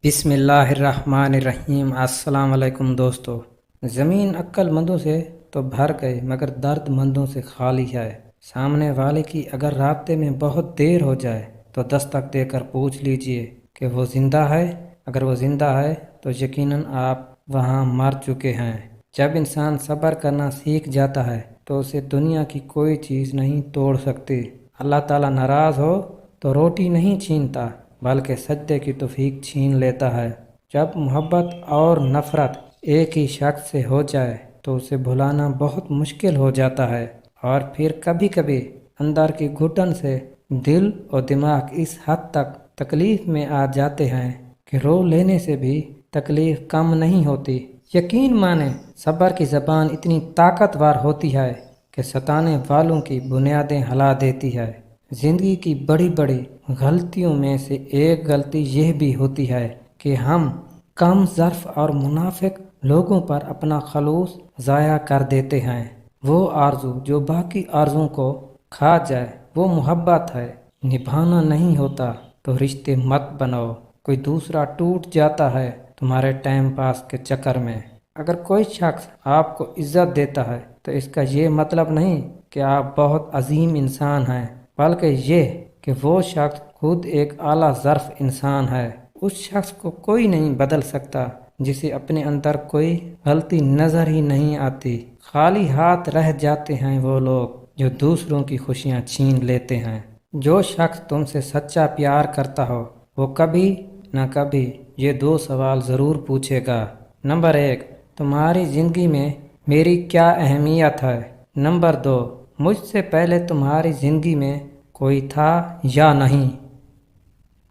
بسم اللہ الرحمن الرحیم۔ السلام علیکم دوستو۔ زمین عقل مندوں سے تو بھر گئی مگر درد مندوں سے خالی ہے۔ سامنے والے کی اگر رابطے میں بہت دیر ہو جائے تو دستک دے کر پوچھ لیجئے کہ وہ زندہ ہے۔ اگر وہ زندہ ہے تو یقیناً آپ وہاں مر چکے ہیں۔ جب انسان صبر کرنا سیکھ جاتا ہے تو اسے دنیا کی کوئی چیز نہیں توڑ سکتی۔ اللہ تعالیٰ ناراض ہو تو روٹی نہیں چھینتا بلکہ سجدے کی توفیق چھین لیتا ہے۔ جب محبت اور نفرت ایک ہی شخص سے ہو جائے تو اسے بھلانا بہت مشکل ہو جاتا ہے، اور پھر کبھی کبھی اندر کی گھٹن سے دل اور دماغ اس حد تک تکلیف میں آ جاتے ہیں کہ رو لینے سے بھی تکلیف کم نہیں ہوتی۔ یقین مانیں، صبر کی زبان اتنی طاقتور ہوتی ہے کہ ستانے والوں کی بنیادیں ہلا دیتی ہے۔ زندگی کی بڑی بڑی غلطیوں میں سے ایک غلطی یہ بھی ہوتی ہے کہ ہم کم ظرف اور منافق لوگوں پر اپنا خلوص ضائع کر دیتے ہیں۔ وہ آرزو جو باقی آرزوں کو کھا جائے وہ محبت ہے۔ نبھانا نہیں ہوتا تو رشتے مت بناؤ۔ کوئی دوسرا ٹوٹ جاتا ہے تمہارے ٹائم پاس کے چکر میں۔ اگر کوئی شخص آپ کو عزت دیتا ہے تو اس کا یہ مطلب نہیں کہ آپ بہت عظیم انسان ہیں، بلکہ یہ کہ وہ شخص خود ایک اعلیٰ ظرف انسان ہے۔ اس شخص کو کوئی نہیں بدل سکتا جسے اپنے اندر کوئی غلطی نظر ہی نہیں آتی۔ خالی ہاتھ رہ جاتے ہیں وہ لوگ جو دوسروں کی خوشیاں چھین لیتے ہیں۔ جو شخص تم سے سچا پیار کرتا ہو وہ کبھی نہ کبھی یہ دو سوال ضرور پوچھے گا۔ نمبر 1، تمہاری زندگی میں میری کیا اہمیت ہے؟ نمبر 2، مجھ سے پہلے تمہاری زندگی میں کوئی تھا یا نہیں؟